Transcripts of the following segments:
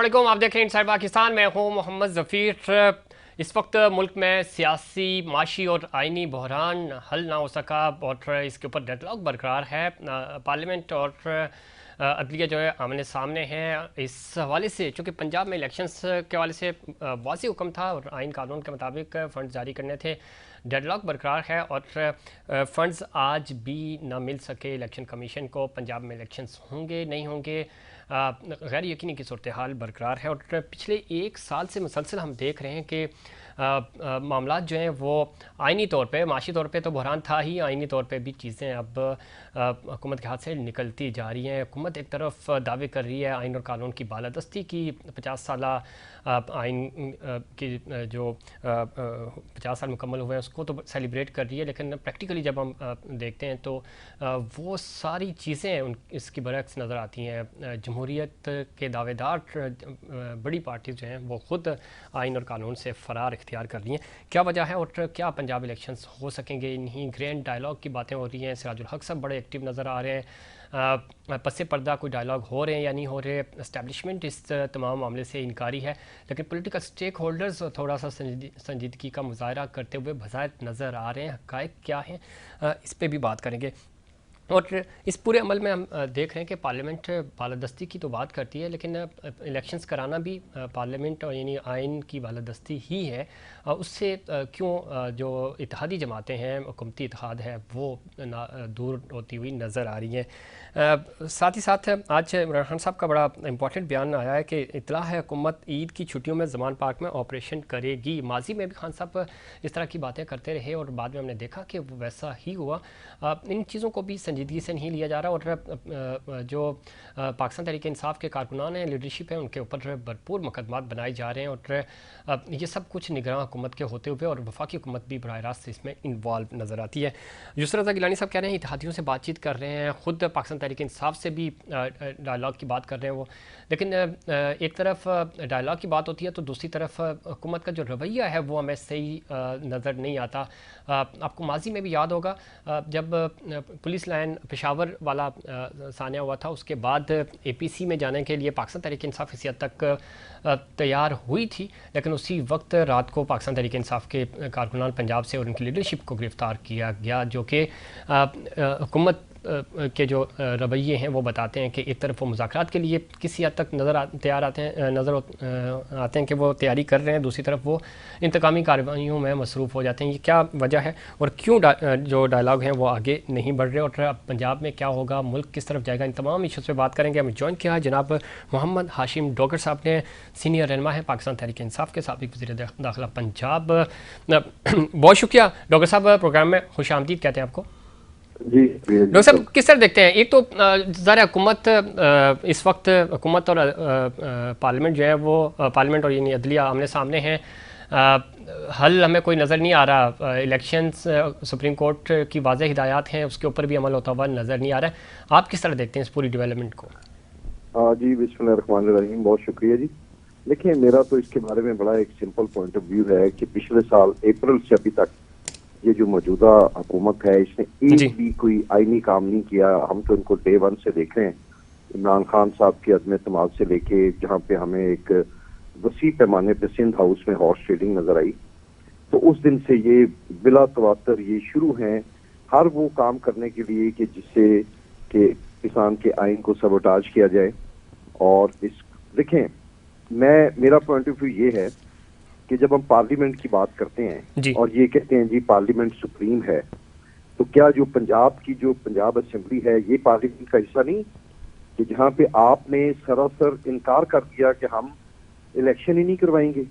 अस्सलाम वालेकुम, आप देख रहे हैं इनसाइड पाकिस्तान। मैं हूं मोहम्मद ज़फ़ीर। इस वक्त मुल्क में सियासी, माशी और आइनी बहरान हल ना हो सका और इसके ऊपर डेडलॉक बरकरार है। पार्लियामेंट और अदलिया जो है आमने सामने हैं। इस हवाले से चूँकि पंजाब में इलेक्शंस के हवाले से वाज़ी हुक्म था और आइन कानून के मुताबिक फ़ंड जारी करने थे, डेडलॉक बरकरार है और फ़ंड्स आज भी ना मिल सके इलेक्शन कमीशन को। पंजाब में इलेक्शंस होंगे नहीं होंगे, गैर यकीनी की सूरत हाल बरकरार है। और पिछले एक साल से मुसलसल हम देख रहे हैं कि मामलात जो हैं वो आइनी तौर पे, माशी तौर पे तो बहरान था ही, आइनी तौर पे भी चीज़ें अब हुकूमत के हाथ से निकलती जा रही हैं। हुकूमत एक तरफ दावे कर रही है आइन और कानून की बालादस्ती की, 50 साल आइन की जो 50 साल मुकम्मल हुए हैं उसको तो सेलिब्रेट कर रही है, लेकिन प्रैक्टिकली जब हम देखते हैं तो वो सारी चीज़ें इसकी बरक्स नज़र आती हैं। जमहूरियत के दावेदार बड़ी पार्टी जो हैं वो ख़ुद आइन और कानून से फ़रार इख्तियार कर रही हैं। क्या वजह है और क्या पंजाब इलेक्शंस हो सकेंगे? इन्हीं ग्रैंड डायलॉग की बातें हो रही हैं। सिराजुल हक साहब बड़े एक्टिव नज़र आ रहे हैं। पस्से पर्दा कोई डायलॉग हो रहे हैं या नहीं हो रहे, एस्टेब्लिशमेंट इस तमाम मामले से इनकारी है, लेकिन पॉलिटिकल स्टेक होल्डर्स थोड़ा सा संजीदगी का मुजाहरा करते हुए बज़ाहिर नज़र आ रहे हैं। हक़ाइक़ क्या हैं, इस पर भी बात करेंगे। और इस पूरे अमल में हम देख रहे हैं कि पार्लियामेंट बालादस्ती की तो बात करती है, लेकिन इलेक्शंस कराना भी पार्लियामेंट और यानी आइन की बालादस्ती ही है। उससे क्यों जो इत्तेहादी जमातें हैं, हुकूमती इत्तेहाद है, वो दूर होती हुई नज़र आ रही हैं। साथ ही साथ आज इमरान खान साहब का बड़ा इंपॉर्टेंट बयान आया है कि इतला है हुकूमत ईद की छुट्टियों में ज़मान पार्क में ऑपरेशन करेगी। माजी में भी खान साहब इस तरह की बातें करते रहे और बाद में हमने देखा कि वैसा ही हुआ। इन चीज़ों को भी संजीदगी से नहीं लिया जा रहा और जो पाकिस्तान तहरीक इंसाफ के कारकुनान हैं, लीडरशिप है, उनके ऊपर भरपूर मुकदमात बनाए जा रहे हैं और ये सब कुछ निगरान हुकूमत के होते हुए और वफाकी हुकूमत भी बराह रास्त इसमें इन्वॉल्व नज़र आती है। यूसुफ रज़ा गिलानी साहब कह रहे हैं इत्तेहादियों से बातचीत कर रहे हैं, ख़ुद पाकिस्तान तहरीक इंसाफ से भी डायलॉग की बात कर रहे हैं वो, लेकिन एक तरफ डायलॉग की बात होती है तो दूसरी तरफ हुकूमत का जो रवैया है वो हमें सही नज़र नहीं आता। आपको माजी में भी याद होगा जब पुलिस लाइन पेशावर वाला सानिया हुआ था, उसके बाद APC में जाने के लिए पाकिस्तान तहरीक इंसाफ इसी हद तक तैयार हुई थी, लेकिन उसी वक्त रात को पाकिस्तान तहरीक इंसाफ के कारकुनान पंजाब से और उनकी लीडरशिप को गिरफ़्तार किया गया, जो कि हुकूमत के जो रवैये हैं वो बताते हैं कि एक तरफ वो मुज़ाकरात के लिए किसी हद तक नज़र आते हैं कि वो तैयारी कर रहे हैं, दूसरी तरफ वो इंतकामी कार्रवाइयों में मसरूफ़ हो जाते हैं। ये क्या वजह है और क्यों जो डायलॉग हैं वो आगे नहीं बढ़ रहे और पंजाब में क्या होगा, मुल्क किस तरफ जाएगा, इन तमाम इशूज़ पे बात करेंगे। हमें ज्वाइन किया है जनाब मोहम्मद हाशिम डोगर साहब ने, सीनियर रहनुमा है पाकिस्तान तहरीक इंसाफ के, साबिक़ वज़ीर दाखिला पंजाब। बहुत शुक्रिया डोगर साहब, प्रोग्राम में खुश आमदीद कहते हैं आपको। जी डॉक्टर साहब किस तरह देखते हैं? एक तो ज़रा हुकूमत इस वक्त हुकूमत और पार्लियामेंट जो है वो पार्लियामेंट और यानी अदलिया आमने सामने हैं, हल हमें कोई नज़र नहीं आ रहा। इलेक्शंस, सुप्रीम कोर्ट की वाज़ेह हिदायत हैं, उसके ऊपर भी अमल होता हुआ नज़र नहीं आ रहा है। आप किस तरह देखते हैं इस पूरी डेवलपमेंट को? जी बिस्मिल्लाहिर्रहमानिर्रहीम, बहुत शुक्रिया जी। देखिए, मेरा तो इसके बारे में बड़ा एक सिंपल पॉइंट ऑफ व्यू है कि पिछले साल अप्रैल से अभी तक ये जो मौजूदा हुकूमत है इसने एक भी कोई आईनी काम नहीं किया। हम तो इनको डे 1 से देख रहे हैं, इमरान खान साहब की अदम एतमाद से लेके जहाँ पे हमें एक वसी पैमाने पे सिंध हाउस में हॉर्स ट्रेडिंग नजर आई, तो उस दिन से ये बिला तवातर ये शुरू हैं हर वो काम करने के लिए कि जिससे कि किसान के आइन को सबोटाज किया जाए। और इस देखें, मेरा पॉइंट ऑफ व्यू ये है कि जब हम पार्लियामेंट की बात करते हैं और ये कहते हैं जी पार्लियामेंट सुप्रीम है, तो क्या जो पंजाब असेंबली है ये पार्लियामेंट का हिस्सा नहीं कि जहाँ पे आपने सरासर इनकार कर दिया कि हम इलेक्शन ही नहीं करवाएंगे?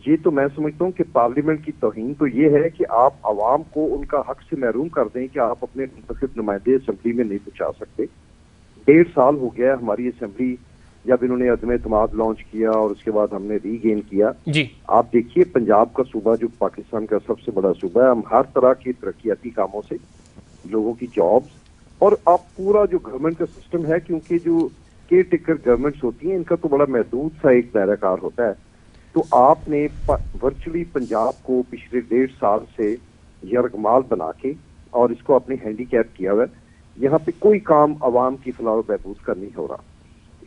ये तो मैं समझता हूँ कि पार्लियामेंट की तौहीन तो ये है कि आप आवाम को उनका हक से महरूम कर दें कि आप अपने मुंतखब नुमाइंदे असेंबली में नहीं पहुंचा सकते। 1.5 साल हो गया हमारी असेंबली जब इन्होंने अदम एतमाद लॉन्च किया और उसके बाद हमने रीगेन किया जी। आप देखिए, पंजाब का सूबा जो पाकिस्तान का सबसे बड़ा सूबा है, हम हर तरह के तरक्याती कामों से लोगों की जॉब्स और आप पूरा जो गवर्नमेंट का सिस्टम है, क्योंकि जो केयर टेकर गवर्नमेंट्स होती हैं इनका तो बड़ा महदूद सा एक दायराकार होता है, तो आपने वर्चुअली पंजाब को पिछले 1.5 साल से यरगमाल बना के और इसको अपने हैंडीकैप किया हुआ है। यहाँ पे कोई काम आवाम की फलाह बहबूद का नहीं हो रहा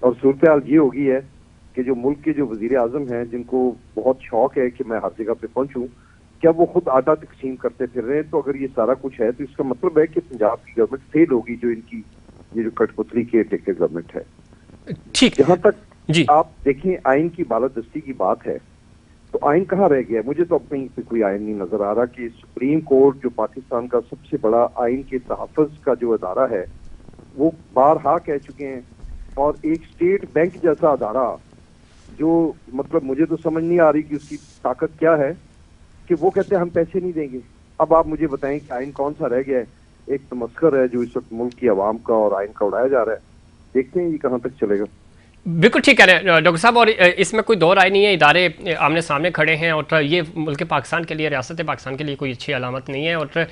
और सूरत हाल ये हो गई है कि जो मुल्क के जो वजीर आजम हैं, जिनको बहुत शौक है कि मैं हर जगह पे पहुंचूं, क्या वो खुद आटा तकसीम करते फिर रहे हैं? तो अगर ये सारा कुछ है तो इसका मतलब है कि पंजाब की गवर्नमेंट फेल होगी, जो इनकी ये जो कठपुतली की टेकर गवर्नमेंट है। ठीक जहां तक जी। आप देखें आइन की बालादस्ती की बात है, तो आइन कहाँ रह गया? मुझे तो कहीं पे कोई आइन नहीं नजर आ रहा कि सुप्रीम कोर्ट जो पाकिस्तान का सबसे बड़ा आइन के तहफ़्फ़ुज़ का जो अदारा है, वो बारहा कह चुके हैं। और एक स्टेट बैंक जैसा अदारा, जो मतलब मुझे तो समझ नहीं आ रही कि उसकी ताकत क्या है, कि वो कहते हैं हम पैसे नहीं देंगे। अब आप मुझे बताएं कि आइन कौन सा रह गया है? एक तमस्खर है जो इस वक्त मुल्क की आवाम का और आइन का उड़ाया जा रहा है। देखते हैं ये कहाँ तक चलेगा। बिल्कुल ठीक कह रहे हैं डॉक्टर साहब, और इसमें कोई दो राय नहीं है। इदारे आमने सामने खड़े हैं और ये मुल्क पाकिस्तान के लिए, रियासत पाकिस्तान के लिए कोई अच्छी अलामत नहीं है और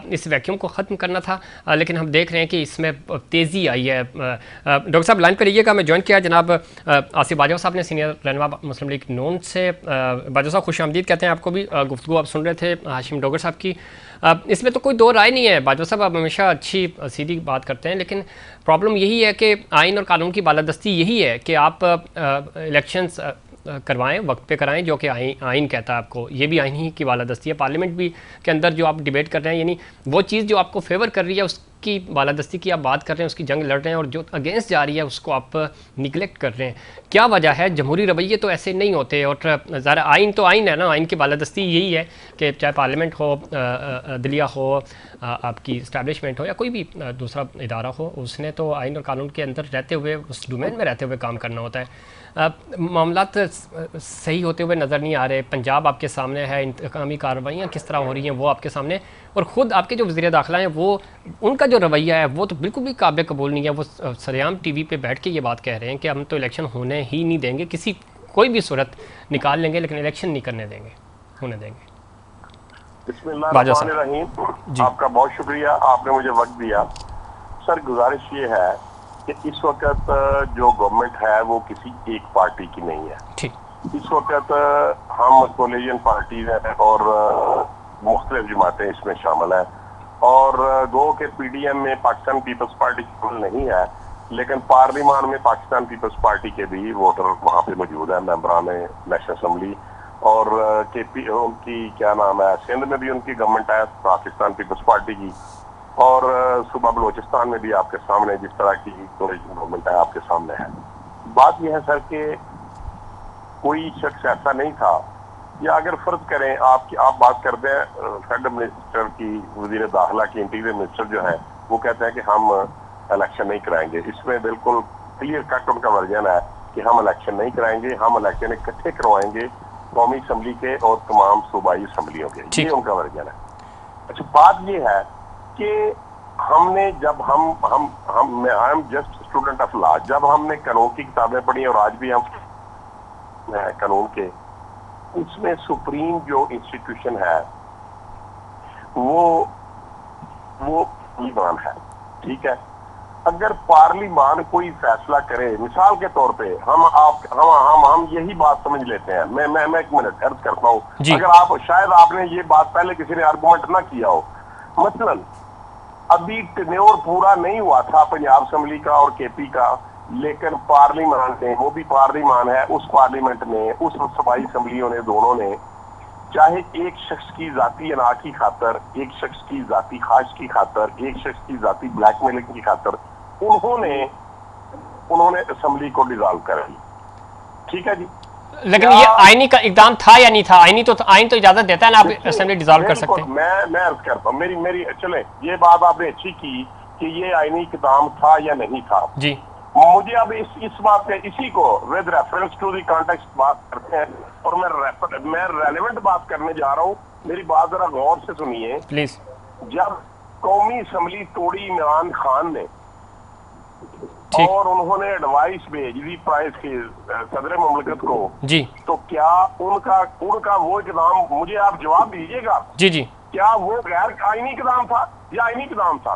इस वैक्यूम को ख़त्म करना था, लेकिन हम देख रहे हैं कि इसमें तेज़ी आई है। डॉक्टर साहब लाइन पर रहिएगा। मैं ज्वाइन किया जनाब आसिफ बाजवा साहब ने, सीनियर रहनुमा मुस्लिम लीग नून से। बाजवा साहब खुश आमदीद कहते हैं आपको भी। गुफ्तगू आप सुन रहे थे हाशिम डोगर साहब की। इसमें तो कोई दो राय नहीं है। बाजवा साहब आप हमेशा अच्छी सीधी बात करते हैं, लेकिन प्रॉब्लम यही है कि आइन और कानून की बालादस्ती यही है कि आप इलेक्शंस करवाएं, वक्त पे कराएं, जो कि आइन कहता है आपको। ये भी आइन ही की बालादस्ती है। पार्लियामेंट भी के अंदर जो आप डिबेट कर रहे हैं, यानी वो चीज़ जो आपको फेवर कर रही है उसकी बालादस्ती की आप बात कर रहे हैं, उसकी जंग लड़ रहे हैं, और जो अगेंस्ट जा रही है उसको आप निगलेक्ट कर रहे हैं। क्या वजह है? जमहूरी रवैये तो ऐसे नहीं होते। और ज़रा आइन तो आइन है ना, आइन की बालादस्ती यही है कि चाहे पार्लियामेंट हो, दिलिया हो, आपकी इस्टेब्लिशमेंट हो या कोई भी दूसरा इदारा हो, उसने तो आइन और कानून के अंदर रहते हुए, उस डोमेन में रहते हुए काम करना होता है। मामलात सही होते हुए नज़र नहीं आ रहे। पंजाब आपके सामने है, इंतकामी कार्रवाइयाँ किस तरह हो रही हैं वो आपके सामने, और ख़ुद आपके जो वज़ीर दाखिला हैं वो, उनका जो रवैया है वो तो बिल्कुल भी काबिल कबूल नहीं है। वो सरेआम टीवी पे बैठ के ये बात कह रहे हैं कि हम तो इलेक्शन होने ही नहीं देंगे, किसी कोई भी सूरत निकाल लेंगे लेकिन इलेक्शन नहीं करने देंगे, होने देंगे। बिस्मिल्लाहिर्रहमानिर्रहीम। आपका बहुत शुक्रिया, आपने मुझे वक्त दिया। सर गुजारिश ये है कि इस वक्त जो गवर्नमेंट है वो किसी एक पार्टी की नहीं है। ठीक। इस वक्त हम कोलिशन पार्टीज हैं और मुख्तलिफ जमातें इसमें शामिल हैं, और गो के पीडीएम में पाकिस्तान पीपल्स पार्टी शामिल नहीं है, लेकिन पार्लियामान में पाकिस्तान पीपल्स पार्टी के भी वोटर वहाँ पे मौजूद हैं, मेंबरान नेशनल असम्बली। और केपी उनकी क्या नाम है, सिंध में भी उनकी गवर्नमेंट है पाकिस्तान पीपल्स पार्टी की, और सूबा बलोचिस्तान में भी आपके सामने जिस तरह की गवर्नमेंट है आपके सामने है। बात यह है सर कि कोई शख्स ऐसा नहीं था, या अगर फर्ज करें आप बात करते हैं फेडरल मिनिस्टर की, वजीर दाखिला की, इंटीरियर मिनिस्टर जो है वो कहते हैं कि हम इलेक्शन नहीं कराएंगे। इसमें बिल्कुल क्लियर कट उनका वर्जन है कि हम इलेक्शन नहीं कराएंगे, हम इलेक्शन इकट्ठे करवाएंगे कौमी असम्बली के और तमाम सूबाई असम्बलियों के। ये उनका वर्जन है। अच्छा, बात ये है कि हमने जब I am just student of law, जब हमने कानून की किताबें पढ़ी और आज भी हम कानून के, उसमें सुप्रीम जो इंस्टीट्यूशन है वो पार्लियामान है। ठीक है, अगर पार्लियामान कोई फैसला करे, मिसाल के तौर पे हम यही बात समझ लेते हैं। मैं एक मिनट अर्ज करता हूँ, अगर शायद आपने ये बात पहले किसी ने आर्गुमेंट ना किया हो। मतलब अभी टेन्योर पूरा नहीं हुआ था पंजाब असम्बली का और केपी का, लेकिन पार्लियामान ने, वो भी पार्लियामान है, उस पार्लियामेंट में, उस सूबाई असम्बलियों ने, दोनों ने, चाहे एक शख्स की जाती अना की खातर, एक शख्स की जाती ख्वाहिश की खातर, एक शख्स की जाती ब्लैकमेलिंग की खातर, उन्होंने असम्बली को डिसॉल्व कर दी। ठीक है जी, लेकिन ये आईनी का इकदाम था या नहीं था? आइन तो इजाजत देता है ना, आप असेंबली डिसॉल्व कर सकते हैं। मैं अर्ज करता हूँ, मेरी चले, ये बात आपने अच्छी की कि ये आईनी इकदाम था या नहीं था जी। मुझे अब इस बात पे, इसी को with reference to the context बात करते हैं, और मैं रेलेवेंट बात करने जा रहा हूँ। मेरी बात जरा गौर से सुनिए प्लीज। जब कौमी असम्बली तोड़ी इमरान खान ने और उन्होंने एडवाइस भेज दी प्राइस के सदर मुमलिकत को जी, तो क्या उनका वो इकदाम, मुझे आप जवाब दीजिएगा जी जी, क्या वो गैर आईनी इकदाम था या आईनी इकदाम था?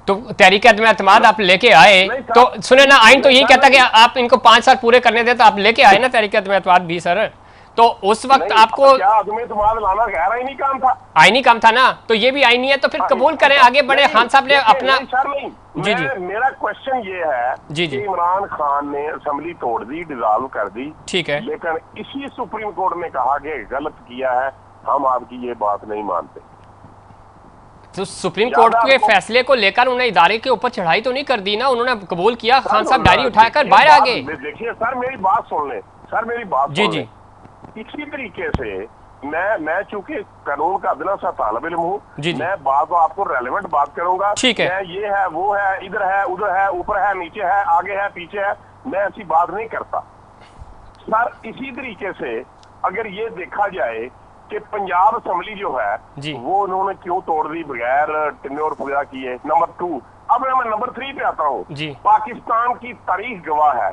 तो तहरीक एतमाद आप लेके आए तो सुने ना, आइन तो यही कहता कि आप इनको 5 साल पूरे करने दे, तो आप लेके आए ना तहरीक एतमाद भी सर। तो उस वक्त आपको क्या आदमी तुम्हारा लाना गैर आईनी काम था? आईनी काम था ना, तो ये भी आईनी है, तो फिर कबूल करें, आगे बढ़े। खान साहब ने अपना जी जी मेरा क्वेश्चन ये है जी जी कि इमरान खान ने असेंबली तोड़ दी, डिसॉल्व कर दी, ठीक है, लेकिन इसी सुप्रीम कोर्ट ने कहा कि गलत किया है, हम आपकी ये बात नहीं मानते। तो सुप्रीम कोर्ट के फैसले को लेकर उन्हें इदारे के ऊपर चढ़ाई तो नहीं कर दी ना, उन्होंने कबूल किया, खान साहब डायरी उठाकर बाहर आ गए। देखिए सर मेरी बात सुन लें, सर मेरी बात जी जी, इसी तरीके से मैं चूंकि कानून का अदना सा तालिब इल्म हूँ, मैं बात आपको रेलेवेंट बात करूंगा, ठीक है, मैं ये है वो है, इधर है उधर है, ऊपर है नीचे है, आगे है पीछे है, मैं ऐसी बात नहीं करता सर। इसी तरीके से अगर ये देखा जाए कि पंजाब असेंबली जो है वो उन्होंने क्यों तोड़ दी बगैर टेन्योर पूरा किए। नंबर 2, अब मैं नंबर 3 पे आता हूँ। पाकिस्तान की तारीख गवाह है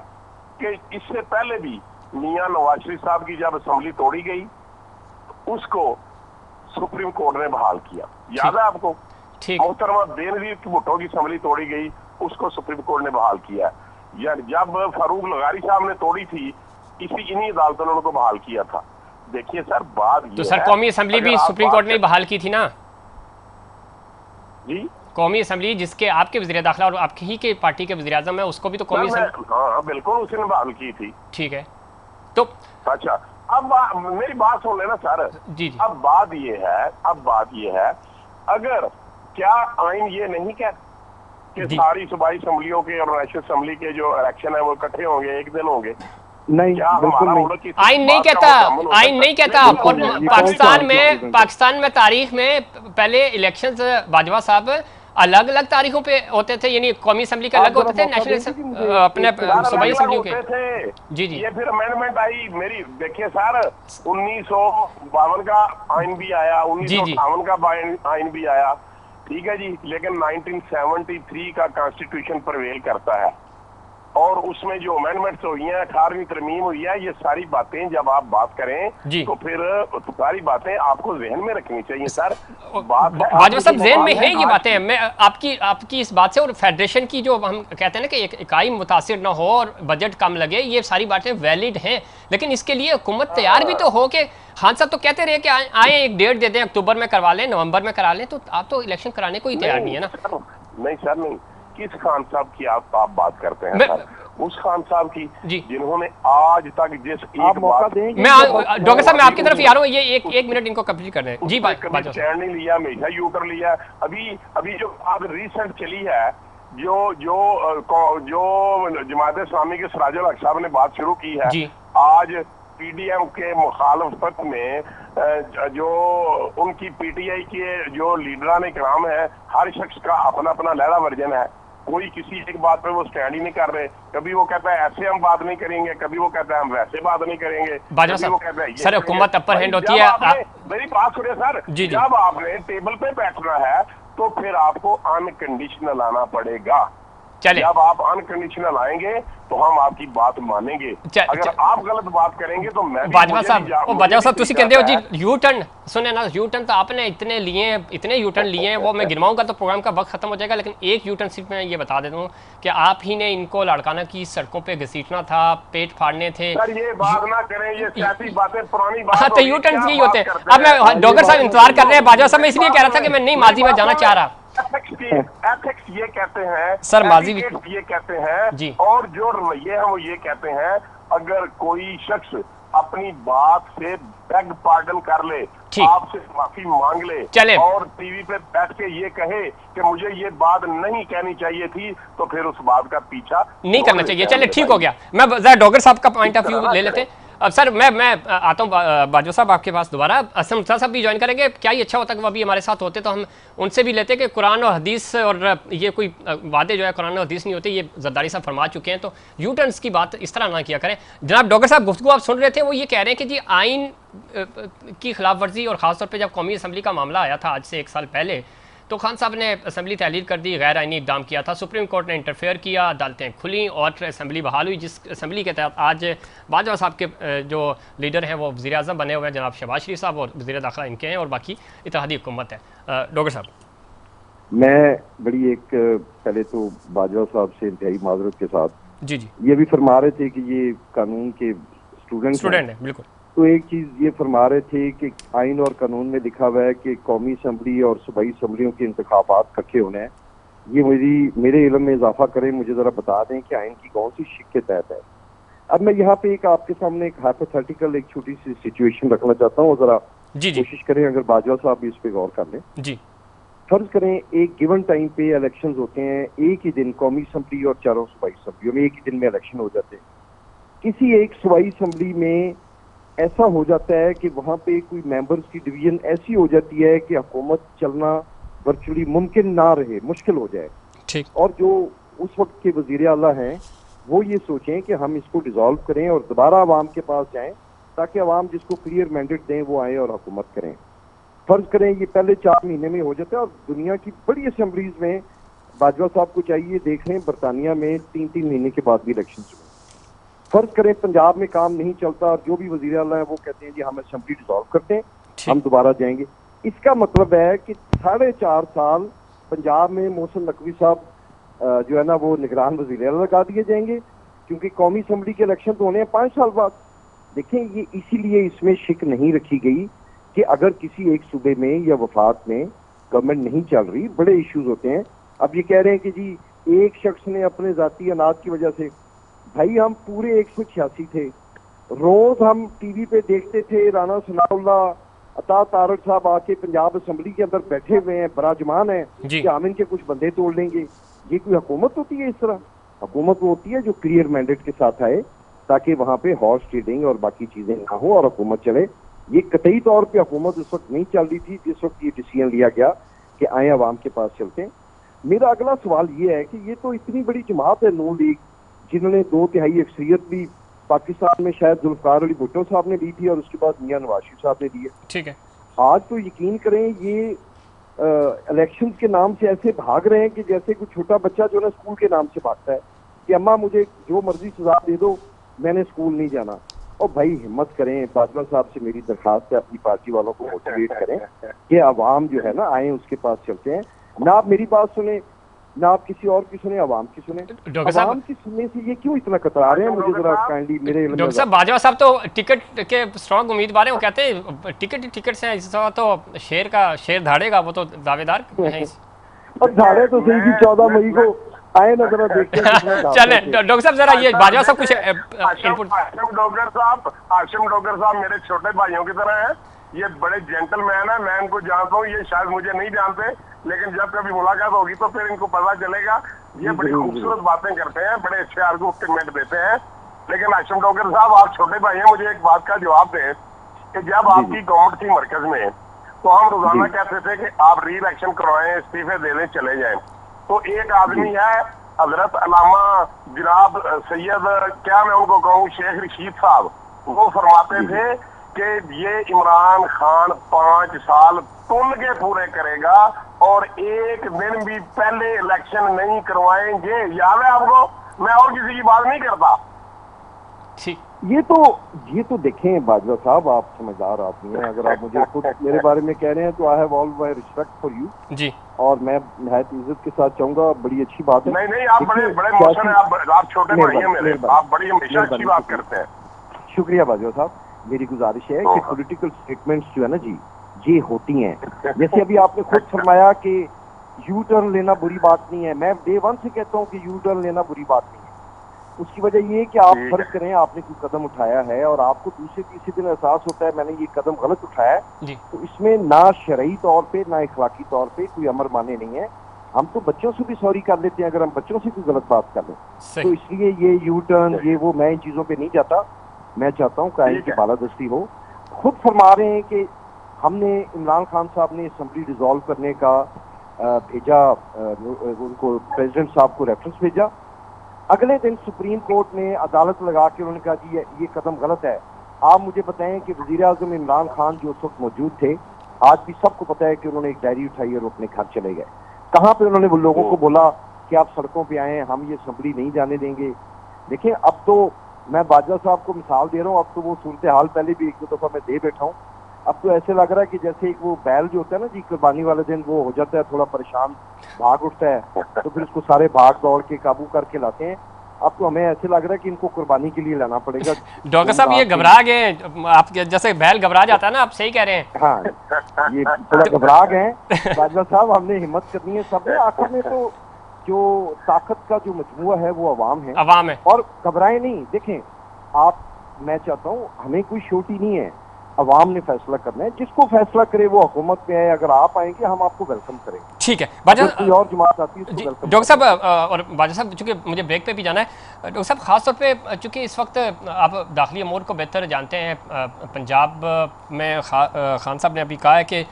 कि इससे पहले भी मियां नवाज शरीफ साहब की जब असेंबली तोड़ी गई उसको सुप्रीम कोर्ट ने बहाल किया, याद है आपको? मोहतरमा बेनजीर भुट्टो की असेंबली तोड़ी गई, उसको सुप्रीम कोर्ट ने बहाल किया। यार जब फारूक लगारी साहब ने तोड़ी थी, इन्हीं अदालतों ने उनको बहाल किया था। देखिए सर बात तो सर कौमी असेंबली भी सुप्रीम कोर्ट ने बहाल की थी ना जी, कौमी असेंबली जिसके आपके वज़ीर दाखिला और आपकी ही के पार्टी के वज़ीर आज़म है, उसको भी तो कौमी असेंबली, हाँ बिल्कुल उसने बहाल की थी, ठीक है। तो अच्छा अब मेरी बात सुन लेना सर जी जी, अब बात ये है अगर क्या आइन ये नहीं कहता कि सारी सूबाई असेंबलियों के और नेशनल असेंबली के जो इलेक्शन है वो इकट्ठे होंगे, एक दिन होंगे? नहीं, आइन नहीं कहता, आइन नहीं कहता। और पाकिस्तान में तारीख में पहले इलेक्शंस बाजवा साहब अलग अलग तारीखों पे होते थे, यानी कौमी असेंबली के अलग होते थे, नेशनल अपने सूबाई असेंबलियों के। जी जी, ये फिर अमेंडमेंट आई मेरी। देखिए सर 1952 का आइन भी आया, 1958 का आइन भी आया, ठीक है जी, लेकिन 1973 का कॉन्स्टिट्यूशन प्रवेल करता है और उसमें जो अमेंडमेंट्स हुई हैं, 18वीं तरमीम हुई है, ये सारी बातें जब आप बात करें तो फिर सारी बातें आपको जहन में रखनी चाहिए सर। बाजवा साहब जहन में है ये बातें, मैं आपकी इस बात से, और फेडरेशन की जो हम कहते हैं ना कि एक इकाई मुतासिर ना हो और बजट कम लगे, ये सारी बातें वैलिड हैं, लेकिन इसके लिए हुकूमत तैयार भी तो हो। कि खान साहब तो कहते रहे कि आए एक डेट दे दें, अक्टूबर में करवा लें, नवंबर में करा लें, तो आप तो इलेक्शन कराने को ही तैयार नहीं है ना। नहीं सर नहीं, किस खान साहब की आप बात करते हैं सर? उस खान साहब की जिन्होंने आज तक जिस एक बात, मैं डॉक्टर साहब मैं आपकी तरफ आ रहा हूँ, ये एक मिनट इनको कंप्लीट कर दें जी। स्टैंड नहीं लिया, हमेशा यूटर लिया। अभी जो आप रिसेंट चली है, जो जमात इस्लामी के सिराजुल हक साहब ने बात शुरू की है, आज पीडीएम के मुखालफत में जो उनकी पीटीआई के जो लीडरान इकराम है, हर शख्स का अपना अपना लहरा वर्जन है, कोई किसी एक बात पे वो स्टैंड ही नहीं कर रहे। कभी वो कहता है ऐसे हम बात नहीं करेंगे, कभी वो कहता है हम वैसे बात नहीं करेंगे, कभी वो कहता है सर हुकूमत अपर हैंड होती है। मेरी बात सुनिए सर, जब आपने टेबल पे बैठना है तो फिर आपको अनकंडीशनल आना पड़ेगा। जब आप अनकंडीशनल आएंगे तो हम आपकी बात मानेंगे, अगर आप गलत बात करेंगे तो मैं बाजवा साहब तुसी कहते हो जी यू टर्न, सुने ना, यू टर्न तो आपने इतने लिए हैं, इतने यू टर्न लिए हैं, वो मैं गिनवाऊंगा तो प्रोग्राम का वक्त खत्म हो जाएगा, लेकिन एक यू टर्न सिर्फ मैं ये बता देता हूँ कि आप ही ने इनको लाड़काना की सड़कों पे घसीटना था, पेट फाड़ने थे। सर ये बात ना करें, ये सियासी बातें पुरानी बात। हाँ तो यू टर्न यही होते हैं। अब मैं डॉक्टर साहब इंतजार कर रहे हैं, बाजवा साहब मैं इसलिए कह रहा था कि मैं नहीं माजी में जाना चाह रहा। एथिक्स ये कहते हैं सर, माजी ये कहते हैं जी, और जो रवैये हैं वो ये कहते हैं अगर कोई शख्स अपनी बात से बेग पार्डन कर ले, आपसे माफी मांग ले और टीवी पे बैठ के ये कहे कि मुझे ये बात नहीं कहनी चाहिए थी, तो फिर उस बात का पीछा नहीं करना चाहिए। चलिए ठीक हो गया, मैं जरा डॉक्टर साहब का पॉइंट ऑफ व्यू ले लेते हैं। अब सर मैं आता हूँ बाजवा साहब आपके पास दोबारा। असम साहब भी ज्वाइन करेंगे, क्या ही अच्छा होता कि वो अभी हमारे साथ होते तो हम उनसे भी लेते कि कुरान और हदीस और ये कोई वादे जो है कुरान और हदीस नहीं होते, ये जरदारी साहब फरमा चुके हैं, तो यू टर्न्स की बात इस तरह ना किया करें। जनाब डॉक्टर साहब गुफ्तगू आप सुन रहे थे, वो ये कह रहे हैं कि जी आइन की खिलाफ वर्जी, और ख़ासतौर पर जब कौमी असम्बली का मामला आया था आज से 1 साल पहले, तो खान साहब ने असम्बली तहलील कर दी, गैर आइनी इक़दाम किया था, सुप्रीम कोर्ट ने इंटरफेयर किया, अदालतें खुली और असम्बली बहाल हुई, जिस असम्बली के तहत आज बाजवा साहब के जो लीडर हैं वो वज़ीर आज़म बने हुए हैं, जनाब शहबाज शरीफ साहब, और वज़ीर दाखिला इनके हैं, और बाकी इत्तेहादी हुकूमत है। डॉक्टर साहब मैं बड़ी पहले तो बाजवा साहब से इंतहाई माजरत के साथ जी जी ये भी फरमा रहे थे कि ये कानून के स्टूडेंट है, बिल्कुल, तो एक चीज ये फरमा रहे थे कि आइन और कानून में लिखा हुआ है कि कौमी असम्बली और सूबाई असम्बलियों के इंतखाबात इकट्ठे होने हैं। ये मेरे इल्म में इजाफा करें, मुझे जरा बता दें कि आइन की कौन सी शिक के तहत है। अब मैं यहाँ पे एक आपके सामने एक हाइपोथेटिकल एक छोटी सी सिचुएशन रखना चाहता हूँ, जरा कोशिश करें अगर बाजवा साहब भी इस पे गौर कर लें। जी। फर्ज करें एक गिवन टाइम पे इलेक्शन होते हैं, एक ही दिन कौमी असम्बली और चारों सूबाई असम्बलियों में एक ही दिन में इलेक्शन हो जाते हैं। किसी एक सूबाई असम्बली में ऐसा हो जाता है कि वहां पे कोई मेंबर्स की डिवीजन ऐसी हो जाती है कि हुकूमत चलना वर्चुअली मुमकिन ना रहे, मुश्किल हो जाए। ठीक। और जो उस वक्त के वजीर आला हैं वो ये सोचें कि हम इसको डिसॉल्व करें और दोबारा अवाम के पास जाएं ताकि अवाम जिसको क्लियर मैंडेट दें वो आए और हुकूमत करें। फर्ज करें ये पहले 4 महीने में हो जाता है और दुनिया की बड़ी असेंबलीज में बाजवा साहब को चाहिए देख लें, बरतानिया में 3-3 महीने के बाद भी इलेक्शन हुए। फर्ज करें पंजाब में काम नहीं चलता और जो भी वजीर आला है वो कहते हैं जी हम असेंबली डिसॉल्व करते हैं, हम दोबारा जाएंगे। इसका मतलब है कि 4.5 साल पंजाब में मोहसिन नकवी साहब जो है ना वो निगरान वजीर आला लगा दिए जाएंगे, क्योंकि कौमी असम्बली के इलेक्शन तो होने हैं 5 साल बाद। देखें ये इसीलिए इसमें शिक नहीं रखी गई कि अगर किसी एक सूबे में या वफाक में गवर्नमेंट नहीं चल रही, बड़े इश्यूज होते हैं। अब ये कह रहे हैं कि जी एक शख्स ने अपने जाती अनाज की वजह से, भाई हम पूरे 186 थे, रोज हम टीवी पे देखते थे राना सनाउल्लाह अता तारक साहब आके पंजाब असम्बली के अंदर बैठे हुए हैं, बराजमान है कि हम इनके कुछ बंदे तोड़ लेंगे। ये कोई हुकूमत होती है? इस तरह हुकूमत वो होती है जो क्लियर मैंडेट के साथ आए ताकि वहां पे हॉर्स ट्रेडिंग और बाकी चीजें ना हो और हुकूमत चले। ये कतई तौर पे हुकूमत उस वक्त नहीं चल रही थी जिस वक्त ये डिसीजन लिया गया कि आए अवाम के पास चलते हैं। मेरा अगला सवाल ये है कि ये तो इतनी बड़ी जमात है नून लीग, जिन्होंने 2/3 अक्सरियत भी पाकिस्तान में शायद जुल्फकार अली भुट्टो साहब ने दी थी और उसके बाद मियां नवाज शरीफ साहब ने दी है। ठीक है। आज तो यकीन करें ये इलेक्शन के नाम से ऐसे भाग रहे हैं कि जैसे कोई छोटा बच्चा जो ना स्कूल के नाम से भागता है कि अम्मा मुझे जो मर्जी सजा दे दो, मैंने स्कूल नहीं जाना। और भाई हिम्मत करें, बाजवा साहब से मेरी दरखास्त है, अपनी पार्टी वालों को मोटिवेट करें कि अवाम जो है ना आए उसके पास चलते हैं। ना आप मेरी बात सुने, ना आप किसी और की सुने, अवाम की सुने। अवाम की सुनने से ये क्यों इतना कतरा रहे हैं? मुझे जरा काइंडली मेरे डॉक्टर साहब बाजवा साहब तो टिकट के स्ट्रॉन्ग उम्मीदवार हैं। वो कहते हैं टिकट से इस दफा तो शेर धाड़ेगा, वो तो दावेदार हैं। और धाड़े तो सही थी 14 मई को आए ना, जरा देखते हैं। चले डॉक्टर साहब जरा ये बाजवा साहब कुछ इनपुट। आशिम डॉक्टर साहब मेरे छोटे भाइयों की तरह है, ये बड़े जेंटलमैन है, मैं इनको जानता हूँ, ये शायद मुझे नहीं जानते, लेकिन जब कभी मुलाकात होगी तो फिर इनको पता चलेगा। ये बड़ी खूबसूरत बातें करते हैं, बड़े अच्छे आर्गूमेंट देते हैं। लेकिन आशिम डॉक्टर साहब आप छोटे भाई हैं, मुझे एक बात का जवाब दें कि जब आपकी गवर्नमेंट थी मरकज में तो हम रोजाना कहते थे कि आप री इलेक्शन करवाएं, इस्तीफे दे दें, चले जाएं। तो एक आदमी है हजरत अल्लामा जनाब सैयद, क्या मैं उनको कहूँ, शेख रशीद साहब, वो फरमाते थे कि ये इमरान खान 5 साल तुल के पूरे करेगा और एक दिन भी पहले इलेक्शन नहीं करवाएंगे। याद है आपको? मैं और किसी की बात नहीं करता। ये तो देखें बाजवा साहब, आप समझदार आदमी हैं। अगर आप मुझे खुद मेरे बारे में कह रहे हैं तो I have all my respect for you ji, और मैं निहायत इज्जत के साथ चाहूंगा, बड़ी अच्छी बात है। नहीं आप बड़े इमोशनल हैं, आप छोटे भाई हैं मेरे, आप बड़ी हमेशा अच्छी बात करते हैं। शुक्रिया बाजवा साहब। मेरी गुजारिश है कि पॉलिटिकल स्टेटमेंट्स जो है ना जी, ये होती हैं। जैसे अभी आपने खुद फरमाया कि यू टर्न लेना बुरी बात नहीं है, मैं डे 1 से कहता हूँ कि यू टर्न लेना बुरी बात नहीं है। उसकी वजह ये कि आप फर्ज करें आपने कोई कदम उठाया है और आपको दूसरे तीसरे दिन एहसास होता है मैंने ये कदम गलत उठाया है, तो इसमें ना शरई तौर पे ना इखलाकी तौर पे कोई अमर माने नहीं है। हम तो बच्चों से भी सॉरी कर लेते हैं अगर हम बच्चों से कोई गलत बात कर लें, तो इसलिए ये यू टर्न ये वो मैं इन चीजों पे नहीं जाता। मैं चाहता हूँ कायम की बालादस्ती हो। खुद फरमा रहे हैं कि हमने इमरान खान साहब ने असम्बली डिसॉल्व करने का भेजा, उनको प्रेसिडेंट साहब को रेफरेंस भेजा। अगले दिन सुप्रीम कोर्ट ने अदालत लगा के उन्होंने कहा जी ये कदम गलत है। आप मुझे बताएं कि वजीर आज़म इमरान खान जो उस वक्त मौजूद थे, आज भी सबको पता है कि उन्होंने एक डायरी उठाई और अपने घर चले गए। कहाँ पे उन्होंने वो लोगों को बोला कि आप सड़कों पे आए, हम ये असम्बली नहीं जाने देंगे। देखिए अब तो मैं बाजवा साहब को मिसाल दे रहा हूँ, अब तो वो सूरत हाल पहले भी 1-2 दफा मैं दे बैठा हूँ। अब तो ऐसे लग रहा है कि जैसे एक वो बैल जो होता है ना जी, कुर्बानी वाले दिन वो हो जाता है थोड़ा परेशान, भाग उठता है, तो फिर उसको सारे भाग दौड़ के काबू करके लाते हैं। अब तो हमें ऐसे लग रहा है कि इनको कुर्बानी के लिए लाना पड़ेगा। डॉक्टर साहब ये घबरा गए हैं, आप जैसे बैल घबरा जाता है ना, आप सही कह रहे हैं। हाँ, ये थोड़ा घबरा गए हैं बाजवा साहब, हमने हिम्मत करनी है सब में। आखिर में तो जो ताकत का जो मजमुआ है वो अवाम है, अवाम है। और घबराए नहीं। देखें आप, मैं चाहता हूँ हमें कोई छोटी नहीं है, अवाम ने फैसला करना है, जिसको फैसला करे वो हुकूमत में है। अगर आप आएंगे हम आपको वेलकम करेंगे। ठीक है अगर कोई और जमात आती है उसको वेलकम डॉक्टर साहब, और बाजा साहब चूंकि मुझे ब्रेक पे भी जाना है, डॉक्टर साहब खास तौर पे चूंकि इस वक्त आप दाखिली अमूर को बेहतर जानते हैं, पंजाब में खान साहब ने अभी कहा है कि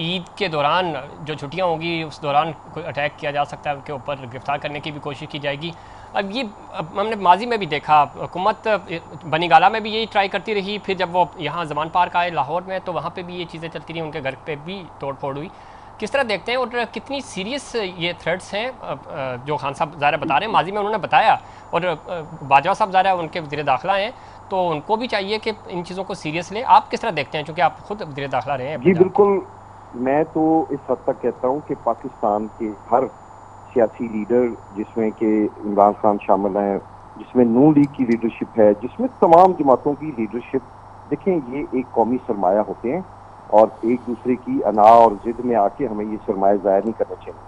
ईद के दौरान जो छुट्टियां होंगी उस दौरान कोई अटैक किया जा सकता है, उनके ऊपर गिरफ्तार करने की भी कोशिश की जाएगी। अब हमने माजी में भी देखा, हुकूमत बनीगाला में भी यही ट्राई करती रही, फिर जब वो यहाँ जमान पार्क आए लाहौर में तो वहाँ पे भी ये चीज़ें चलती रही, उनके घर पे भी तोड़ फोड़ हुई। किस तरह देखते हैं और कितनी सीरियस ये थ्रेट्स हैं जो खान साहब ज़ाहिर बता रहे हैं, माजी में उन्होंने बताया, और बाजवा साहब ज़ाहिर उनके वज़ीर दाखिला हैं तो उनको भी चाहिए कि इन चीज़ों को सीरियस लें। आप किस तरह देखते हैं, चूँकि आप खुद वज़ीर दाखिला रहे हैं? जी बिल्कुल, मैं तो इस हद तक कहता हूँ कि पाकिस्तान के हर सियासी लीडर, जिसमें कि इमरान खान शामिल हैं, जिसमें नून लीग की लीडरशिप है, जिसमें तमाम जमातों की लीडरशिप, देखें ये एक कौमी सरमाया होते हैं और एक दूसरे की अना और जिद में आके हमें ये सरमाया ज़ाया नहीं करना चाहिए।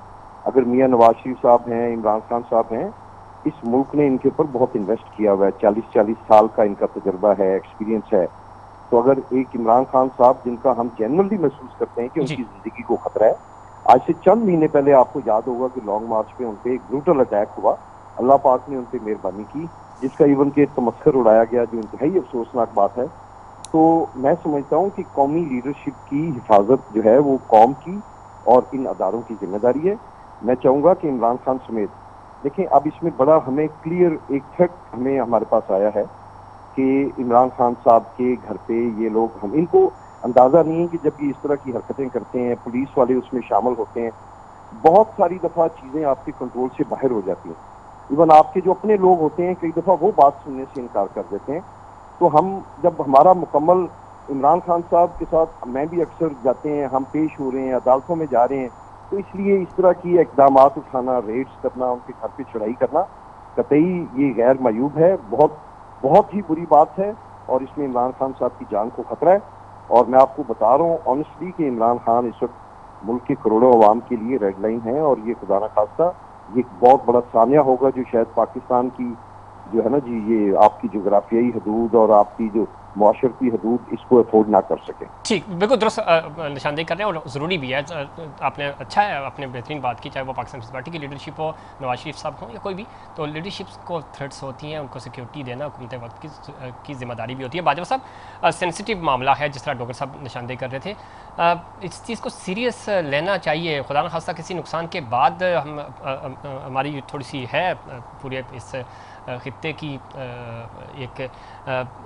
अगर मियाँ नवाज शरीफ साहब हैं, इमरान खान साहब हैं, इस मुल्क ने इनके ऊपर बहुत इन्वेस्ट किया हुआ है, 40-40 साल का इनका तजर्बा है, एक्सपीरियंस है। तो अगर एक इमरान खान साहब, जिनका हम जेन्युइनली महसूस करते हैं कि उनकी जिंदगी को खतरा है, आज से चंद महीने पहले आपको याद होगा कि लॉन्ग मार्च पे उनपे एक ब्रूटल अटैक हुआ, अल्लाह पाक ने उनपे मेहरबानी की, जिसका इवन के तमस्खर उड़ाया गया, जो इंतहाई अफसोसनाक बात है। तो मैं समझता हूँ कि कौमी लीडरशिप की हिफाजत जो है वो कौम की और इन अदारों की जिम्मेदारी है। मैं चाहूँगा कि इमरान खान समेत, देखें अब इसमें बड़ा हमें क्लियर एक फैक्ट हमें हमारे पास आया है कि इमरान खान साहब के घर पे ये लोग, हम इनको अंदाज़ा नहीं है कि जब ये इस तरह की हरकतें करते हैं, पुलिस वाले उसमें शामिल होते हैं, बहुत सारी दफ़ा चीज़ें आपके कंट्रोल से बाहर हो जाती हैं। इवन आपके जो अपने लोग होते हैं, कई दफ़ा वो बात सुनने से इनकार कर देते हैं। तो हम जब हमारा मुकम्मल इमरान खान साहब के साथ मैं भी अक्सर जाते हैं, हम पेश हो रहे हैं, अदालतों में जा रहे हैं, तो इसलिए इस तरह की इकदाम उठाना, रेड्स करना, उनके घर पे चढ़ाई करना, कतई ये गैर मायूब है, बहुत बहुत ही बुरी बात है, और इसमें इमरान खान साहब की जान को खतरा है। और मैं आपको बता रहा हूँ ऑनेस्टली कि इमरान खान इस वक्त मुल्क के करोड़ों अवाम के लिए रेड लाइन है, और ये खुदा न खास्ता ये बहुत बड़ा सानिया होगा जो शायद पाकिस्तान की जो है ना जी, ये आपकी जोग्राफियाई हदूद और आपकी जो मुआशरती हदूद इसको अफोर्ड ना कर सके। ठीक, बिल्कुल दुरुस्त निशानदेही कर रहे हैं और ज़रूरी भी है। आपने अच्छा है, आपने बेहतरीन बात की, चाहे वो पाकिस्तान पीपल्स पार्टी की लीडरशिप हो, नवाज शरीफ साहब हों या कोई भी, तो लीडरशिप को थ्रेट्स होती हैं, उनको सिक्योरिटी देना हुकूमत वक्त की जिम्मेदारी भी होती है। बाजवा साहब, सेंसिटिव मामला है, जिस तरह डॉक्टर साहब निशानदेही कर रहे थे, इस चीज़ को सीरियस लेना चाहिए। खुदा न खास्ता किसी नुकसान के बाद हमारी थोड़ी सी है पूरे इस खित्ते की एक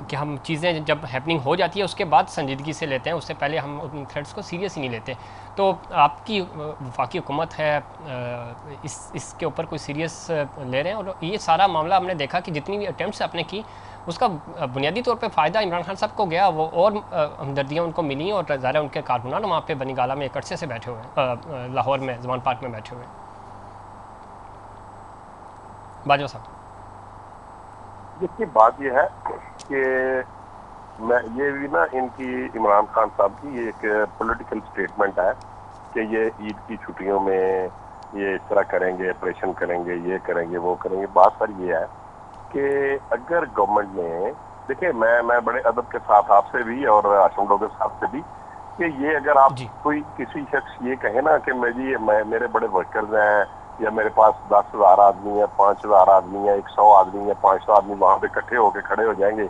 कि हम चीज़ें जब हैपनिंग हो जाती है उसके बाद संजीदगी से लेते हैं, उससे पहले हम उन थ्रेट्स को सीरियस ही नहीं लेते। तो आपकी वफाकी हुकूमत है, इसके ऊपर कोई सीरियस ले रहे हैं? और ये सारा मामला हमने देखा कि जितनी भी अटैम्प्ट्स आपने की उसका बुनियादी तौर पे फ़ायदा इमरान खान साहब को गया, वो और हमदर्दियाँ उनको मिली, और ज़ाहिर उनके कारकुनान वहाँ पे बनीगाला में एक अरसे से बैठे हुए हैं, लाहौर में जमान पार्क में बैठे हुए हैं। बाजवा साहब, देखिए बात यह है कि मैं ये भी ना, इनकी इमरान खान साहब की ये एक पॉलिटिकल स्टेटमेंट है कि ये ईद की छुट्टियों में ये इस तरह करेंगे, ऑपरेशन करेंगे, ये करेंगे, वो करेंगे। बात सर ये है कि अगर गवर्नमेंट ने, देखिए मैं बड़े अदब के साथ आपसे भी और आशम डोगर साहब से भी, कि ये अगर आप कोई किसी शख्स ये कहे ना कि मैं मेरे बड़े वर्कर्स हैं, या मेरे पास 10,000 आदमी है, 5,000 आदमी है, 100 आदमी है, 500 आदमी वहां पे इकट्ठे होकर खड़े हो जाएंगे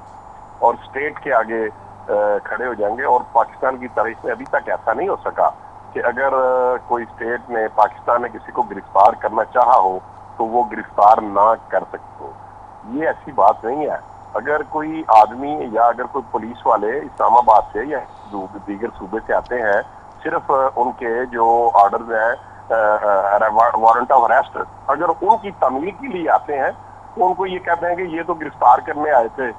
और स्टेट के आगे खड़े हो जाएंगे। और पाकिस्तान की तारीख में अभी तक ऐसा नहीं हो सका कि अगर कोई स्टेट ने, पाकिस्तान ने किसी को गिरफ्तार करना चाहा हो तो वो गिरफ्तार ना कर सकते हो। ये ऐसी बात नहीं है। अगर कोई आदमी या अगर कोई पुलिस वाले इस्लामाबाद से या दीगर सूबे से आते हैं, सिर्फ उनके जो ऑर्डर हैं, वारंट ऑफ अरेस्ट, अगर उनकी तमीर के लिए आते हैं तो उनको ये कहते हैं कि ये तो गिरफ्तार करने आए थे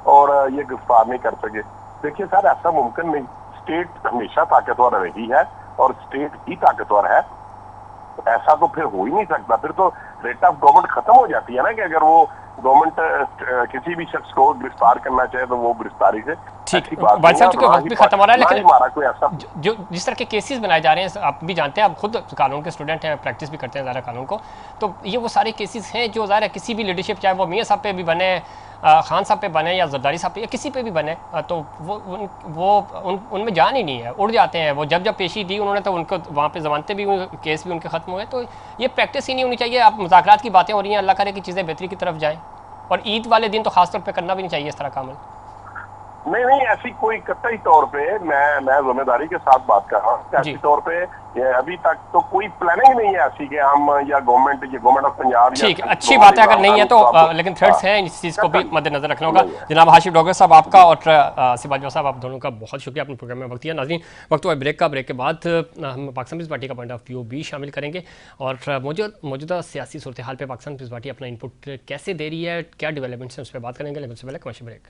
और ये गिरफ्तार नहीं कर सके। देखिए सर, ऐसा मुमकिन नहीं। स्टेट हमेशा ताकतवर रही है और स्टेट ही ताकतवर है। ऐसा तो फिर हो ही नहीं सकता, फिर तो रेट ऑफ गवर्नमेंट खत्म हो जाती है ना, कि अगर वो गवर्नमेंट किसी भी शख्स को गिरफ्तार करना चाहे तो वो गिरफ्तारी से ठीक भाई साहब, चूंकि वक्त भी खत्म हो रहा है, लेकिन हमारा कोई ऐसा जो जिस तरह के केसेस बनाए जा रहे हैं, आप भी जानते हैं, आप खुद कानून के स्टूडेंट हैं, प्रैक्टिस भी करते हैं ज़ाहिर कानून को, तो ये वो सारे केसेस हैं जो ज़ाहिर है किसी भी लीडरशिप, चाहे वो मियाँ साहब पे भी बने, खान साहब पे बने या जरदारी साहब पे या किसी पे भी बने, तो उनमें जान ही नहीं है, उड़ जाते हैं वो। जब पेशी दी उन्होंने तो उनको वहाँ पे जमानतें भी, केस भी उनके ख़त्म हुए। तो ये प्रैक्टिस ही नहीं होनी चाहिए। आप मुज़ाकरात की बातें हो रही हैं, अल्लाह करे कि चीज़ें बेहतरी की तरफ जाएँ, और ईद वाले दिन तो खास तौर पे करना भी नहीं चाहिए इस तरह का अमल। नहीं, ऐसी कोई कतई तौर पे मैं जिम्मेदारी के साथ बात कर रहा हूँ, ऐसी तौर पे अभी तक तो कोई प्लानिंग नहीं है ऐसी कि हम या गवर्नमेंट ऑफ पंजाब, ठीक, अच्छी बात है अगर नहीं है तो, लेकिन थ्रेड्स हैं, इस चीज़ को भी मद्देनजर रखना होगा। जनाब हाशिम डोगर साहब आपका और सिबाजवा साहब आप दोनों का बहुत शुक्रिया, अपने प्रोग्राम में वक्त दिया। नाज़रीन, वक्त हुआ ब्रेक का। ब्रेक के बाद हम पाकिस्तान पीपल्स पार्टी का पॉइंट ऑफ व्यू भी शामिल करेंगे, और मौजूदा सियासी सूरत हाल पर पाकिस्तान पीपल्स पार्टी अपना इनपुट कैसे दे रही है, क्या डेवलपमेंट्स हैं, उस पर बात करेंगे। लेकिन उससे पहले कमर्शियल ब्रेक।